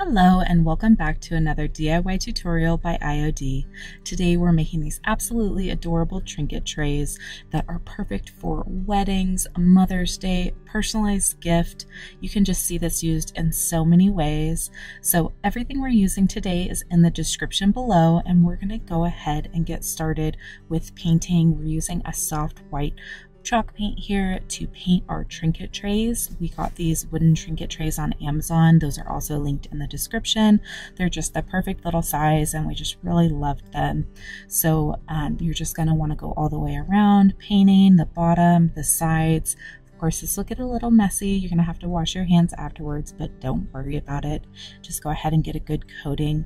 Hello and welcome back to another DIY tutorial by IOD. Today we're making these absolutely adorable trinket trays that are perfect for weddings, Mother's Day, personalized gift. You can just see this used in so many ways. So everything we're using today is in the description below, and we're going to go ahead and get started with painting. We're using a soft white chalk paint here to paint our trinket trays. We got these wooden trinket trays on Amazon. Those are also linked in the description. They're just the perfect little size and we just really loved them. So you're just going to want to go all the way around, painting the bottom, the sides. Of course, this will get a little messy. You're going to have to wash your hands afterwards, but don't worry about it. Just go ahead and get a good coating.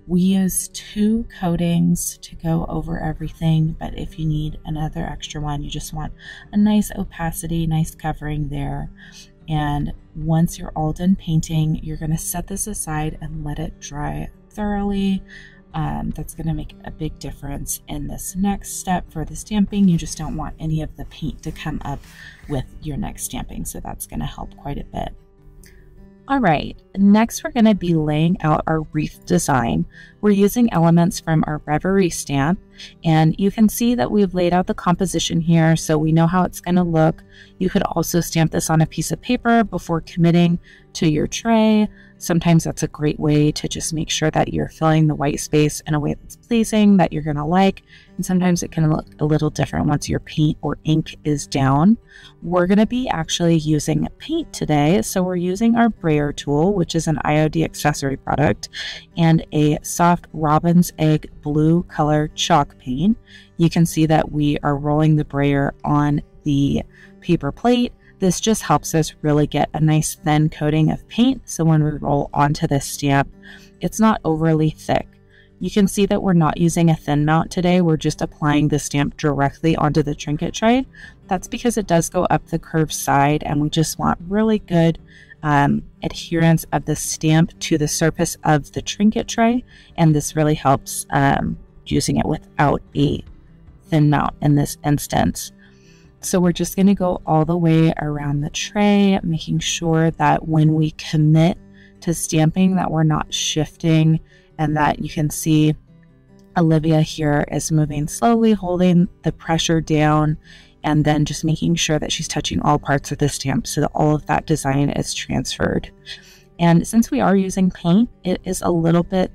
We use 2 coatings to go over everything, but if you need another extra one, you just want a nice opacity, nice covering there. And once you're all done painting, you're going to set this aside and let it dry thoroughly. That's going to make a big difference in this next step for the stamping. You just don't want any of the paint to come up with your next stamping, so that's going to help quite a bit. All right, next we're going to be laying out our wreath design. We're using elements from our Letterpress Stamp, and you can see that we've laid out the composition here so we know how it's going to look. You could also stamp this on a piece of paper before committing to your tray. Sometimes that's a great way to just make sure that you're filling the white space in a way that's pleasing, that you're going to like. And sometimes it can look a little different once your paint or ink is down. We're going to be actually using paint today. So we're using our brayer tool, which is an IOD accessory product, and a soft robin's egg blue color chalk paint. You can see that we are rolling the brayer on the paper plate. This just helps us really get a nice thin coating of paint, so when we roll onto this stamp, it's not overly thick. You can see that we're not using a thin mount today. We're just applying the stamp directly onto the trinket tray. That's because it does go up the curved side, and we just want really good adherence of the stamp to the surface of the trinket tray, and this really helps using it without a thin mount in this instance. So we're just going to go all the way around the tray, making sure that when we commit to stamping that we're not shifting, and that you can see Olivia here is moving slowly, holding the pressure down, and then just making sure that she's touching all parts of the stamp so that all of that design is transferred. And since we are using paint, it is a little bit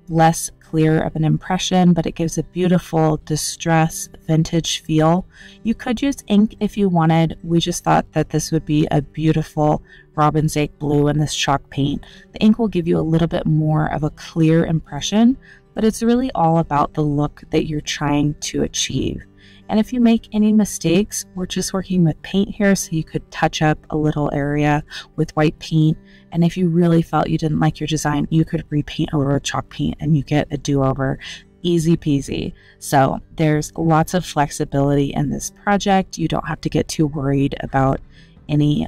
less clear of an impression, but it gives a beautiful distress vintage feel. You could use ink if you wanted. We just thought that this would be a beautiful robin's egg blue in this chalk paint. The ink will give you a little bit more of a clear impression, but it's really all about the look that you're trying to achieve. And if you make any mistakes, we're just working with paint here, so you could touch up a little area with white paint. And if you really felt you didn't like your design, you could repaint over with chalk paint and you get a do-over. Easy peasy. So there's lots of flexibility in this project. You don't have to get too worried about any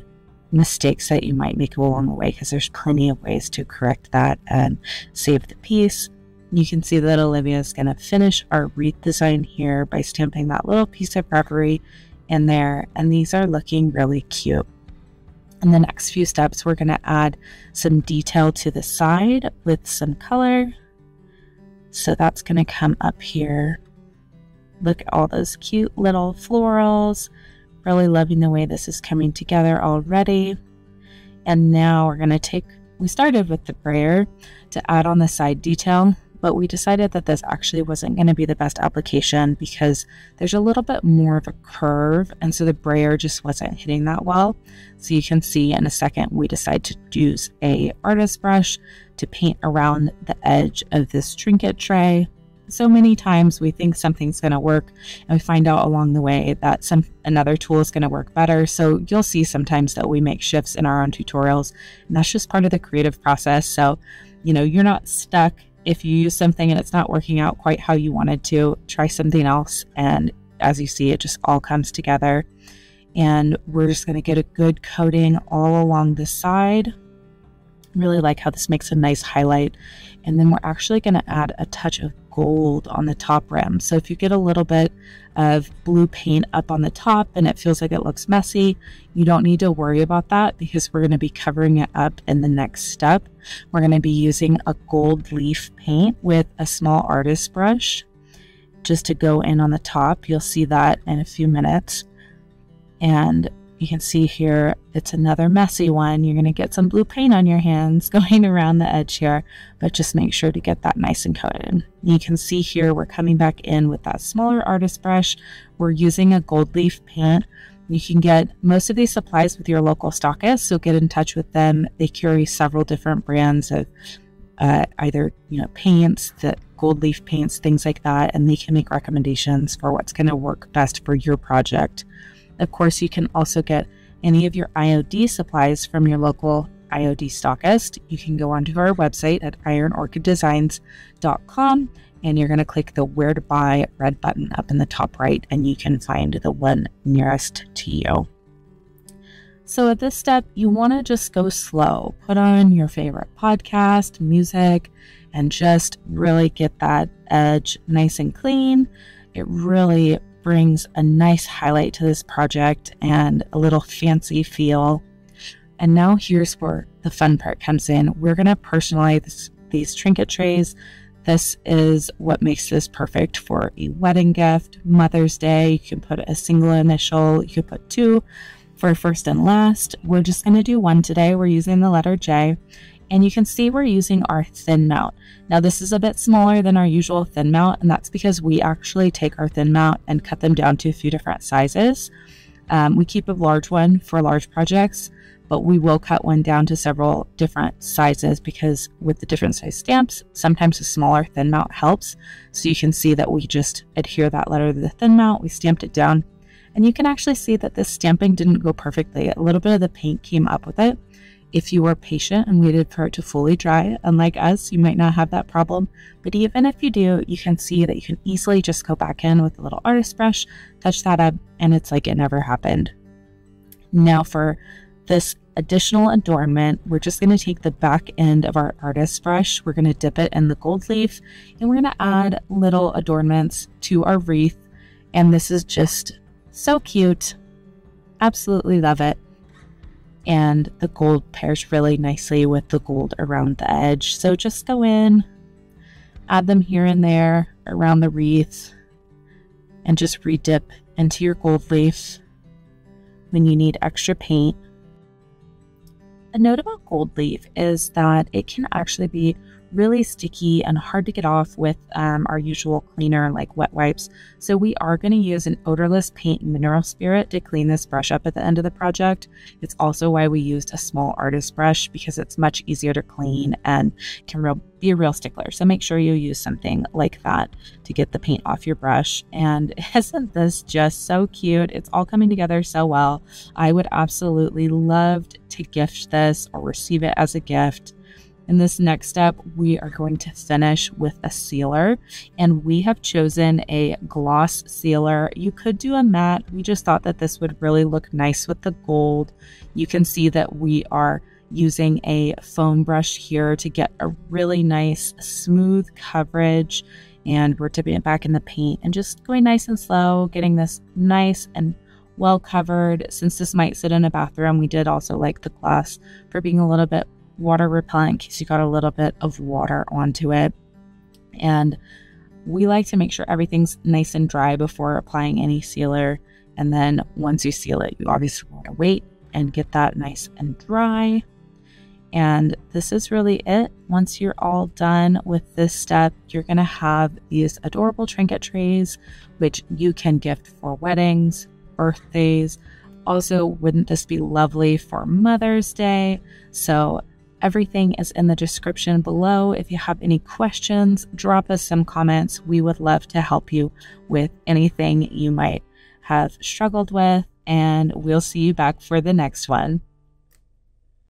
mistakes that you might make along the way, because there's plenty of ways to correct that and save the piece. You can see that Olivia is going to finish our wreath design here by stamping that little piece of rubbery in there, and these are looking really cute. In the next few steps, we're going to add some detail to the side with some color. So that's going to come up here. Look at all those cute little florals. Really loving the way this is coming together already. And now we're going to we started with the brayer to add on the side detail, but we decided that this actually wasn't going to be the best application because there's a little bit more of a curve, and so the brayer just wasn't hitting that well. So you can see in a second we decided to use a artist brush to paint around the edge of this trinket tray. So many times we think something's going to work and we find out along the way that another tool is going to work better. So you'll see sometimes that we make shifts in our own tutorials, and that's just part of the creative process. So, you know, you're not stuck. If you use something and it's not working out quite how you wanted to, try something else. And as you see, it just all comes together. And we're just going to get a good coating all along the side. Really like how this makes a nice highlight. And then we're actually going to add a touch of gold on the top rim. So if you get a little bit of blue paint up on the top and it feels like it looks messy, you don't need to worry about that because we're going to be covering it up in the next step. We're going to be using a gold leaf paint with a small artist brush just to go in on the top. You'll see that in a few minutes. And you can see here, it's another messy one. You're going to get some blue paint on your hands going around the edge here, but just make sure to get that nice and coated. You can see here, we're coming back in with that smaller artist brush. We're using a gold leaf paint. You can get most of these supplies with your local stockist, so get in touch with them. They carry several different brands of either, paints, the gold leaf paints, things like that, and they can make recommendations for what's going to work best for your project. Of course, you can also get any of your IOD supplies from your local IOD stockist. You can go onto our website at ironorchiddesigns.com and you're going to click the Where to Buy red button up in the top right, and you can find the one nearest to you. So at this step, you want to just go slow. Put on your favorite podcast, music, and just really get that edge nice and clean. It really brings a nice highlight to this project and a little fancy feel. And now here's where the fun part comes in. We're going to personalize these trinket trays. This is what makes this perfect for a wedding gift, Mother's Day. You can put a single initial, you could put two for first and last. We're just going to do one today. We're using the letter J. And you can see we're using our thin mount. Now this is a bit smaller than our usual thin mount, and that's because we actually take our thin mount and cut them down to a few different sizes. We keep a large one for large projects, but we will cut one down to several different sizes because with the different size stamps, sometimes a smaller thin mount helps. So you can see that we just adhere that letter to the thin mount, we stamped it down, and you can actually see that this stamping didn't go perfectly. A little bit of the paint came up with it. If you were patient and waited for it to fully dry, unlike us, you might not have that problem. But even if you do, you can see that you can easily just go back in with a little artist brush, touch that up, and it's like it never happened. Now for this additional adornment, we're just going to take the back end of our artist brush, we're going to dip it in the gold leaf, and we're going to add little adornments to our wreath. And this is just so cute. Absolutely love it. And the gold pairs really nicely with the gold around the edge. So just go in, add them here and there around the wreath, and just redip into your gold leaf when you need extra paint. A note about gold leaf is that it can actually be really sticky and hard to get off with our usual cleaner like wet wipes. So we are going to use an odorless paint mineral spirit to clean this brush up at the end of the project. It's also why we used a small artist brush because it's much easier to clean and can be a real stickler. So make sure you use something like that to get the paint off your brush. And isn't this just so cute? It's all coming together so well. I would absolutely love to gift this or receive it as a gift. In this next step, we are going to finish with a sealer, and we have chosen a gloss sealer. You could do a matte. We just thought that this would really look nice with the gold. You can see that we are using a foam brush here to get a really nice smooth coverage, and we're dipping it back in the paint and just going nice and slow, getting this nice and well covered. Since this might sit in a bathroom, we did also like the gloss for being a little bit water repellent in case you got a little bit of water onto it. And we like to make sure everything's nice and dry before applying any sealer. And then once you seal it, you obviously want to wait and get that nice and dry. And this is really it. Once you're all done with this step, you're going to have these adorable trinket trays, which you can gift for weddings, birthdays. Also, wouldn't this be lovely for Mother's Day? So everything is in the description below. If you have any questions, drop us some comments. We would love to help you with anything you might have struggled with, and we'll see you back for the next one.